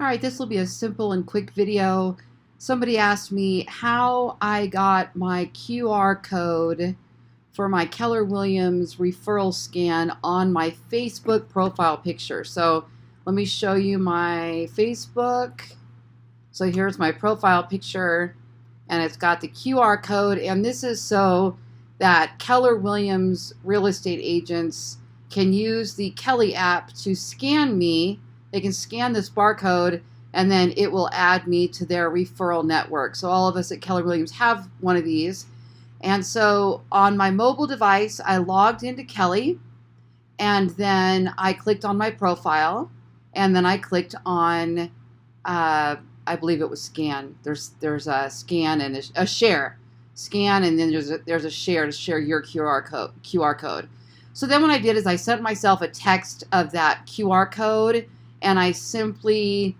All right, this will be a simple and quick video. Somebody asked me how I got my QR code for my Keller Williams referral scan on my Facebook profile picture. So let me show you my Facebook. So here's my profile picture, and it's got the QR code, and this is so that Keller Williams real estate agents can use the Kelly app to scan me. They can scan this barcode, and then it will add me to their referral network. So all of us at Keller Williams have one of these. And so on my mobile device, I logged into Kelly, and then I clicked on my profile, and then I clicked on, I believe it was scan. There's a scan and a share. Scan, and then there's a share to share your QR code. So then what I did is I sent myself a text of that QR code, and I simply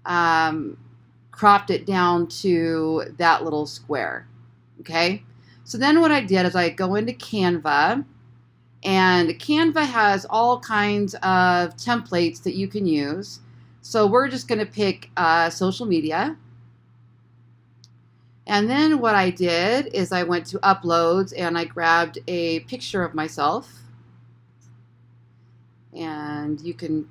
cropped it down to that little square. Okay? So then what I did is I go into Canva, and Canva has all kinds of templates that you can use. So we're just going to pick social media. And then what I did is I went to uploads, and I grabbed a picture of myself. And you can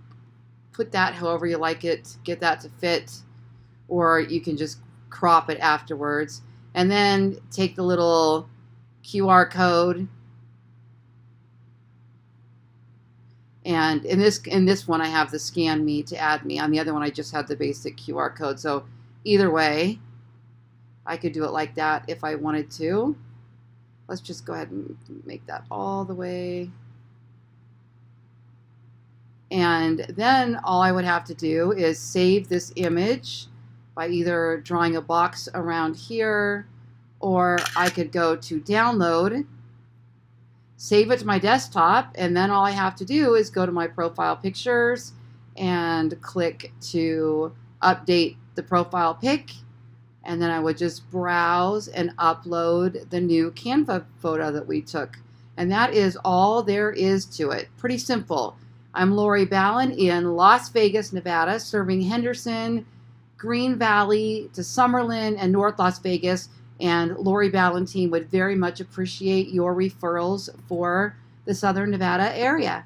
put that however you like it, get that to fit, or you can just crop it afterwards. And then take the little QR code. And in this one I have the scan me to add me. On the other one I just had the basic QR code. So either way, I could do it like that if I wanted to. Let's just go ahead and make that all the way. And then all I would have to do is save this image by either drawing a box around here, or I could go to download, save it to my desktop, and then all I have to do is go to my profile pictures and click to update the profile pic, and then I would just browse and upload the new Canva photo that we took. And that is all there is to it. Pretty simple. I'm Lori Ballen in Las Vegas, Nevada, serving Henderson, Green Valley to Summerlin and North Las Vegas. And Lori Ballen team would very much appreciate your referrals for the Southern Nevada area.